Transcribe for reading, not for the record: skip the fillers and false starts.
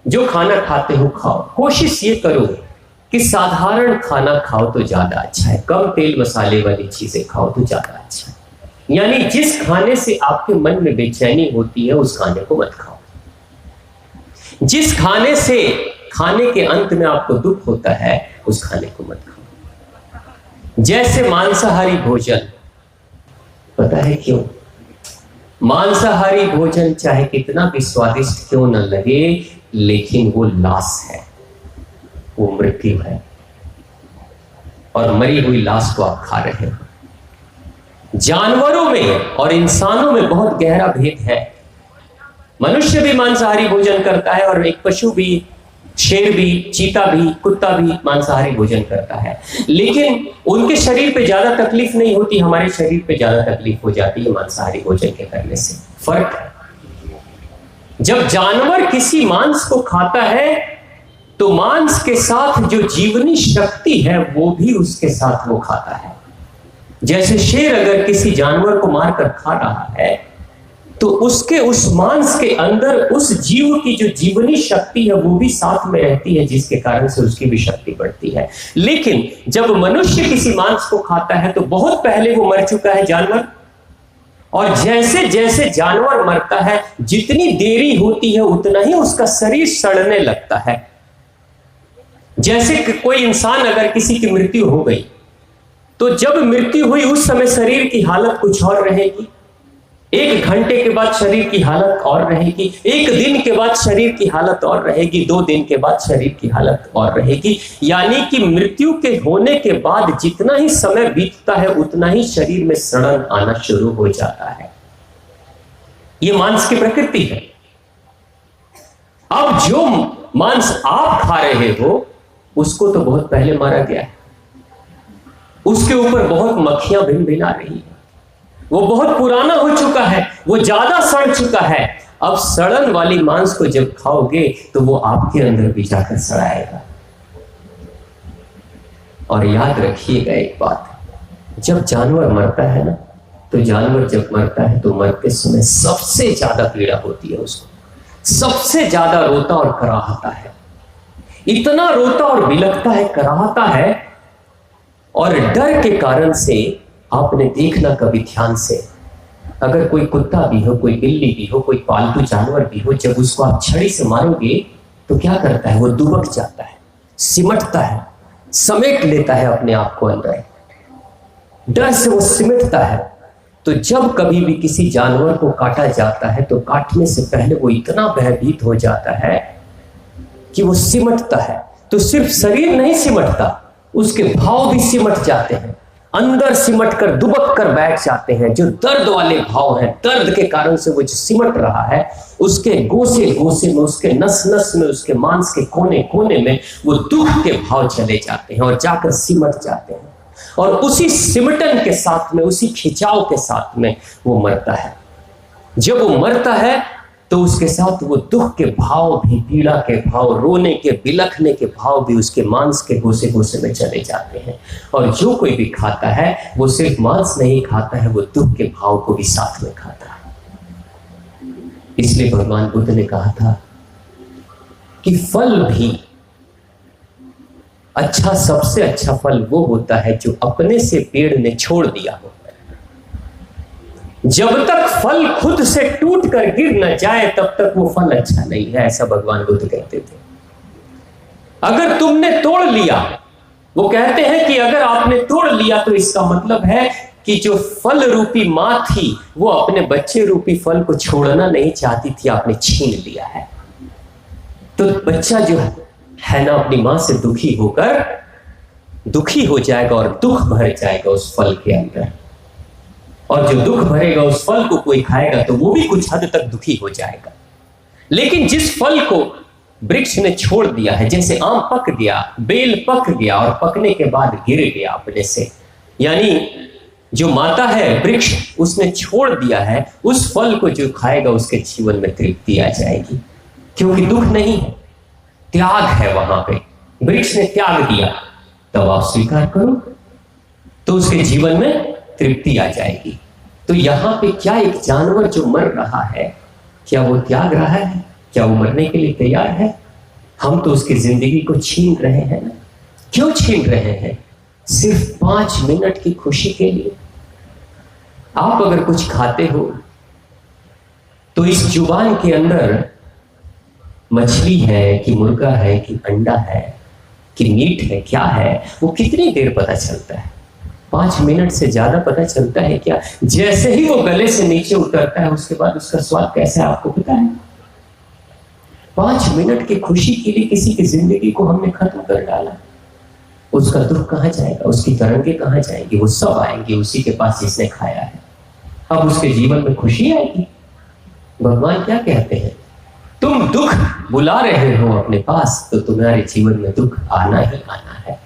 जो खाना खाते हो खाओ, कोशिश ये करो कि साधारण खाना खाओ तो ज्यादा अच्छा है, कम तेल मसाले वाली चीजें खाओ तो ज्यादा अच्छा है। यानी जिस खाने से आपके मन में बेचैनी होती है उस खाने को मत खाओ। जिस खाने से खाने के अंत में आपको दुख होता है उस खाने को मत खाओ। जैसे मांसाहारी भोजन, पता है क्यों? मांसाहारी भोजन चाहे कितना भी स्वादिष्ट क्यों न लगे, लेकिन वो लाश है, वो मृत्यु है, और मरी हुई लाश को आप खा रहे हो। जानवरों में और इंसानों में बहुत गहरा भेद है। मनुष्य भी मांसाहारी भोजन करता है, और एक पशु भी, शेर भी, चीता भी, कुत्ता भी मांसाहारी भोजन करता है, लेकिन उनके शरीर पे ज्यादा तकलीफ नहीं होती, हमारे शरीर पे ज्यादा तकलीफ हो जाती है मांसाहारी भोजन के करने से। फर्क है। जब जानवर किसी मांस को खाता है तो मांस के साथ जो जीवनी शक्ति है वो भी उसके साथ वो खाता है। जैसे शेर अगर किसी जानवर को मारकर खा रहा है तो उसके उस मांस के अंदर उस जीव की जो जीवनी शक्ति है वो भी साथ में रहती है, जिसके कारण से उसकी भी शक्ति बढ़ती है। लेकिन जब मनुष्य किसी मांस को खाता है तो बहुत पहले वो मर चुका है जानवर, और जैसे जैसे जानवर मरता है जितनी देरी होती है उतना ही उसका शरीर सड़ने लगता है। जैसे कोई इंसान अगर किसी की मृत्यु हो गई तो जब मृत्यु हुई उस समय शरीर की हालत कुछ और रहेगी, 1 घंटे के बाद शरीर की हालत और रहेगी, 1 दिन के बाद शरीर की हालत और रहेगी, 2 दिन के बाद शरीर की हालत और रहेगी। यानी कि मृत्यु के होने के बाद जितना ही समय बीतता है उतना ही शरीर में सड़न आना शुरू हो जाता है। यह मांस की प्रकृति है। अब जो मांस आप खा रहे हो उसको तो बहुत पहले मारा गया है, उसके ऊपर बहुत मक्खियां भिन भिन आ रही है, वो बहुत पुराना हो चुका है, वो ज्यादा सड़ चुका है। अब सड़न वाली मांस को जब खाओगे तो वो आपके अंदर भी जाकर सड़ाएगा। और याद रखिएगा एक बात, जब जानवर मरता है ना, तो जानवर जब मरता है तो मरते समय सबसे ज्यादा पीड़ा होती है उसको, सबसे ज्यादा रोता और कराहता है, इतना रोता और बिलखता है, कराहता है। और डर के कारण से आपने देखना कभी ध्यान से, अगर कोई कुत्ता भी हो, कोई बिल्ली भी हो, कोई पालतू जानवर भी हो, जब उसको आप छड़ी से मारोगे तो क्या करता है? वो दुबक जाता है, सिमटता है, समेट लेता है अपने आप को अंदर, डर से वो सिमटता है। तो जब कभी भी किसी जानवर को काटा जाता है तो काटने से पहले वो इतना भयभीत हो जाता है कि वो सिमटता है। तो सिर्फ शरीर नहीं सिमटता, उसके भाव भी सिमट जाते हैं, अंदर सिमट कर दुबक कर बैठ जाते हैं। जो दर्द वाले भाव हैं, दर्द के कारण से वो जो सिमट रहा है, उसके गोसे गोसे में, उसके नस नस में, उसके मांस के कोने कोने में वो दुख के भाव चले जाते हैं और जाकर सिमट जाते हैं। और उसी सिमटन के साथ में, उसी खिंचाव के साथ में वो मरता है। जब वो मरता है तो उसके साथ वो दुख के भाव भी, पीड़ा के भाव, रोने के, बिलखने के भाव भी उसके मांस के गोसे गोसे में चले जाते हैं। और जो कोई भी खाता है वो सिर्फ मांस नहीं खाता है, वो दुख के भाव को भी साथ में खाता है। इसलिए भगवान बुद्ध ने कहा था कि फल भी अच्छा, सबसे अच्छा फल वो होता है जो अपने से पेड़ ने छोड़ दिया हो। जब तक फल खुद से टूट कर गिर न जाए तब तक वो फल अच्छा नहीं है, ऐसा भगवान बुद्ध कहते थे। अगर तुमने तोड़ लिया, वो कहते हैं कि अगर आपने तोड़ लिया तो इसका मतलब है कि जो फल रूपी मां थी वो अपने बच्चे रूपी फल को छोड़ना नहीं चाहती थी, आपने छीन लिया है। तो बच्चा जो है ना अपनी मां से दुखी होकर दुखी हो जाएगा और दुख भर जाएगा उस फल के अंदर। और जो दुख भरेगा उस फल को कोई खाएगा तो वो भी कुछ हद तक दुखी हो जाएगा। लेकिन जिस फल को वृक्ष ने छोड़ दिया है, जैसे आम पक गया, बेल पक गया और पकने के बाद गिर गया अपने से, यानी जो माता है वृक्ष, उसने छोड़ दिया है, उस फल को जो खाएगा उसके जीवन में तृप्ति आ जाएगी, क्योंकि दुख नहीं है, त्याग है। वहां पे वृक्ष ने त्याग दिया, तब आप स्वीकार करो तो उसके जीवन में तृप्ति आ जाएगी। तो यहां पे क्या एक जानवर जो मर रहा है, क्या वो त्याग रहा है? क्या वो मरने के लिए तैयार है? हम तो उसकी जिंदगी को छीन रहे हैं ना। क्यों छीन रहे हैं? सिर्फ 5 मिनट की खुशी के लिए। आप अगर कुछ खाते हो तो इस जुबान के अंदर मछली है कि मुर्गा है कि अंडा है कि मीट है, क्या है, वो कितनी देर पता चलता है? 5 मिनट से ज्यादा पता चलता है क्या? जैसे ही वो गले से नीचे उतरता है उसके बाद उसका स्वाद कैसा है आपको पता है? 5 मिनट की खुशी के लिए किसी की जिंदगी को हमने खत्म कर डाला। उसका दुख कहां जाएगा? उसकी तरंगे कहां जाएंगी? वो सब आएंगे उसी के पास जिसने खाया है। अब उसके जीवन में खुशी आएगी। भगवान क्या कहते हैं? तुम दुख बुला रहे हो अपने पास तो तुम्हारे जीवन में दुख आना ही आना है।